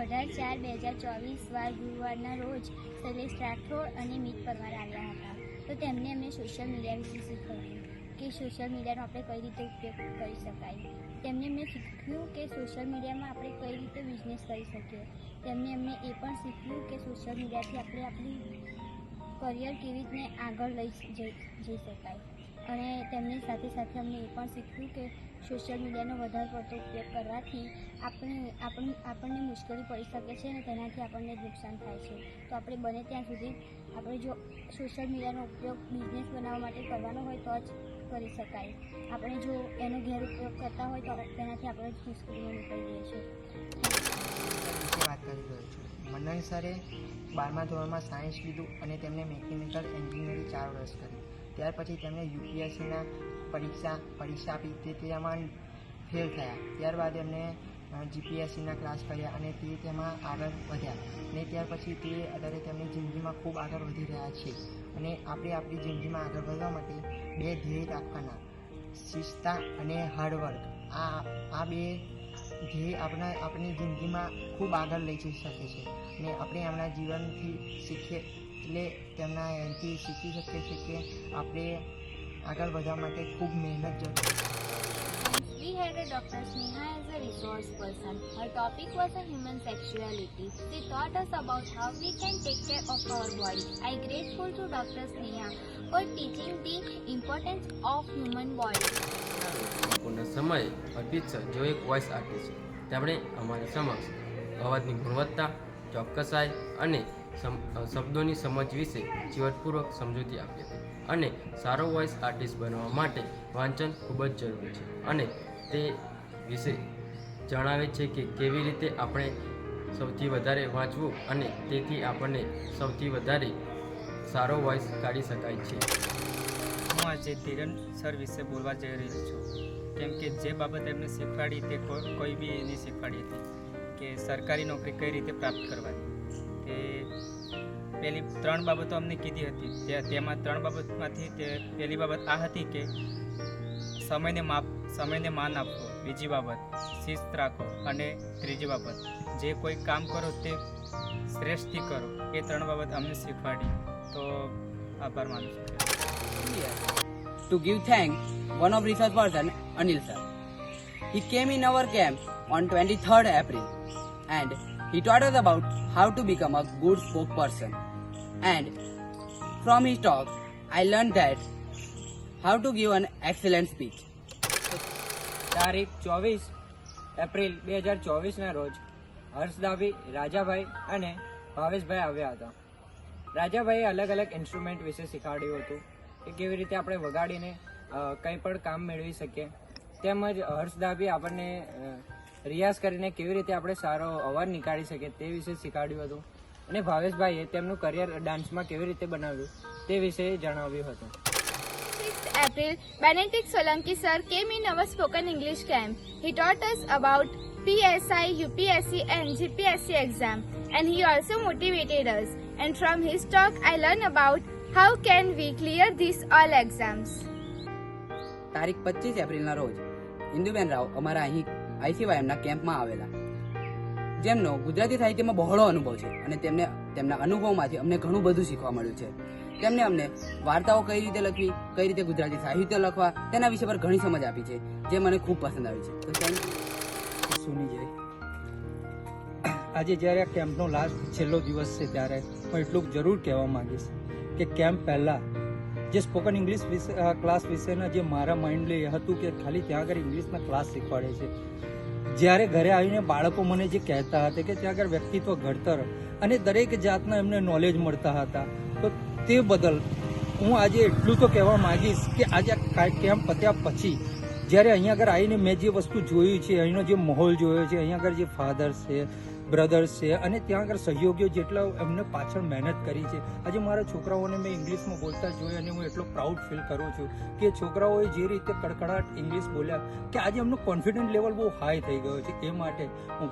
18/4/2024 વાર ગુરુવારના રોજ શૈલેષ રાઠોડ અને મિત પરમાર આવ્યા હતા. તો તેમને અમને સોશિયલ મીડિયા વિશે શીખવ્યું કે સોશિયલ મીડિયાનો આપણે કઈ રીતે ઉપયોગ કરી શકાય. તેમને અમને શીખ્યું કે સોશિયલ મીડિયામાં આપણે કઈ રીતે બિઝનેસ કરી શકીએ. તેમને અમને એ પણ શીખ્યું કે સોશિયલ મીડિયાથી આપણે આપણી કરિયર કેવી રીતે આગળ લઈ જઈ શકાય. અને તેમની સાથે સાથે અમને એ પણ શીખ્યું કે સોશિયલ મીડિયાનો વધારે પડતો ઉપયોગ કરવાથી આપણને મુશ્કેલી પડી શકે છે અને તેનાથી આપણને નુકસાન થાય છે. તો આપણે બને ત્યાં સુધી આપણે જો સોશિયલ મીડિયાનો ઉપયોગ બિઝનેસ બનાવવા માટે કરવાનો હોય તો જ કરી શકાય. આપણે જો એનો ગેરઉપયોગ કરતા હોય તો તેનાથી આપણે મુશ્કેલીમાં નીકળી જઈએ છીએ. વાત કરી રહ્યો છું. મંડળ સરે 12મા ધોરણમાં સાયન્સ લીધું અને તેમને મિકેનિકલ એન્જિનિયરિંગ 4 વર્ષ કરી. ત્યાર પછી તેમણે યુપીએસસીના પરીક્ષા આપી તે તેમાં ફેલ થયા. ત્યારબાદ એમને જીપીએસસીના ક્લાસ કર્યા અને તે તેમાં આગળ વધ્યા અને ત્યાર પછી તે અત્યારે તેમની જિંદગીમાં ખૂબ આગળ વધી રહ્યા છે. અને આપણે આપણી જિંદગીમાં આગળ વધવા માટે 2 ધ્યેય રાખવાના, શિસ્તતા અને હાર્ડવર્ક. આ 2 ધ્યેય આપણી જિંદગીમાં ખૂબ આગળ લઈ જઈ શકે છે અને આપણે એમના જીવનથી શીખીએ એટલે તેમના એનાથી શીખી શકીએ છીએ કે આપણે આગળ વધવા માટે ખૂબ મહેનત જરૂર છે. We had a Dr. Sneha as a resource person. Her topic was a human sexuality. She taught us about how we can take care of our body. I am grateful to Dr. Sneha for teaching the importance of human body. પૂર્ણ સમયે અર્પિત sir જો એક voice artist છે, તેમણે અમારી સમક્ષ અવાજની ગુણવત્તા, ચોક્કસાઈ અને શબ્દોની સમજ વિશે જીવટપૂર્વક સમજૂતી આપી હતી. અને સારો વોઇસ આર્ટિસ્ટ બનવા માટે વાંચન ખૂબ જ જરૂરી છે અને તે વિશે જણાવે છે કે કેવી રીતે આપણે સૌથી વધારે વાંચવું અને તેથી આપણને સૌથી વધારે સારો વોઇસ કાઢી શકાય છે. હું આજે ધીરન સર વિશે બોલવા જઈ રહ્યો છું, કેમ કે જે બાબત એમને શીખવાડી તે કોઈ બી નહીં શીખવાડી હતી કે સરકારી નોકરી કઈ રીતે પ્રાપ્ત કરવાની. તે પહેલી 3 બાબતો અમને કીધી હતી. તેમાં 3 બાબતમાંથી પહેલી બાબત આ હતી કે સમયને માન આપવો, બીજી બાબત શિસ્ત રાખો અને ત્રીજી બાબત જે કોઈ કામ કરો તે શ્રેષ્ઠથી કરો. એ 3 બાબત અમને શીખવાડી. તો આભાર માનું છું. To give thanks, one of research person, Anil sir. He came in our camp on 23rd April and he taught us about how to become a good spokesperson. And from his talk, I learned that how to give an excellent speech. તારીખ 24 April 2024ના રોજ હર્ષદાભી, રાજાભાઈ અને ભાવેશભાઈ આવ્યા હતા. રાજાભાઈએ અલગ અલગ instrument વિશે શીખવાડ્યું હતું કે કેવી રીતે આપણે વગાડીને કંઈ પણ કામ મેળવી શકીએ. તેમજ હર્ષદાભી આપણને રિયાઝ કરીને કેવી રીતે આપણે સારો અવાજ નીકાળી શકીએ તે વિશે શીખવાડ્યું હતું. અને ભાવેશભાઈએ તેમનું કરિયર ડાન્સમાં કેવી રીતે બનાવ્યું તે વિશે જણાવ્યું હતું. 6th April, Benedict Solanki sir came in our spoken English camp. He taught us about PSI, UPSC and GPSC exam and he also motivated us. And from his talk, I learned about how can we clear these all exams. તારીખ 25 એપ્રિલના રોજ ઇન્દુબેન રાવ અમારા અહીં ICYMના કેમ્પમાં આવેલા, જેમનો ગુજરાતી સાહિત્યમાં બહોળો અનુભવ છે અને તેમના અનુભવમાંથી અમને ઘણું બધું શીખવા મળ્યું છે. તેમને અમને વાર્તાઓ કઈ રીતે લખવી, કઈ રીતે ગુજરાતી સાહિત્ય લખવા તેના વિશે પર ઘણી સમજ આપી છે, જે મને ખૂબ પસંદ આવી છે. તો સુની જાય આજે જ્યારે આ કેમ્પનો છેલ્લો દિવસ છે ત્યારે હું એટલું જરૂર કહેવા માંગીશ કે કેમ્પ પહેલાં જે સ્પોકન ઇંગ્લિશ ક્લાસ વિશેના જે મારા માઇન્ડલે એ હતું કે ખાલી ત્યાં આગળ ઇંગ્લિશના ક્લાસ શીખવાડે છે. જ્યારે ઘરે આવીને બાળકો મને જે કહેતા હતા કે ત્યાં આગળ વ્યક્તિત્વ ઘડતર અને દરેક જાતના એમને નોલેજ મળતા હતા, તો તે બદલ હું આજે એટલું તો કહેવા માંગીશ કે આજે કેમ્પ પત્યા પછી જ્યારે અહીંયા આગળ આવીને મેં જે વસ્તુ જોયું છે, અહીંનો જે માહોલ જોયો છે, અહીંયા આગળ જે ફાધર્સ છે, બ્રધર્સ છે અને ત્યાં આગળ સહયોગીઓ જેટલા એમને પાછળ મહેનત કરી છે. આજે મારા છોકરાઓને મેં ઇંગ્લિશમાં બોલતા જોયા અને હું એટલો પ્રાઉડ ફીલ કરું છું કે છોકરાઓએ જે રીતે કડકડાટ ઇંગ્લિશ બોલ્યા કે આજે એમનો કોન્ફિડન્સ લેવલ બહુ હાઈ થઈ ગયો છે. એ માટે હું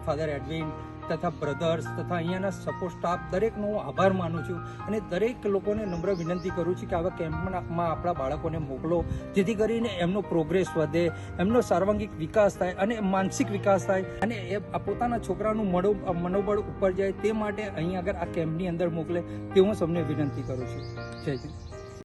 ફાધર એડવિન તથા બ્રધર્સ તથા અહીંયાના સપોર્ટ સ્ટાફ દરેકનો હું આભાર માનું છું અને દરેક લોકોને નમ્ર વિનંતી કરું છું કે આવા કેમ્પમાં આપણા બાળકોને મોકલો, જેથી કરીને એમનો પ્રોગ્રેસ વધે, એમનો સર્વાંગિક વિકાસ થાય અને માનસિક વિકાસ થાય અને એ પોતાના છોકરાનું મનોબળ ઉપર જાય તે માટે અહીં આગળ આ કેમ્પની અંદર મોકલે તે હું સૌને વિનંતી કરું છું. જય હિન્દ.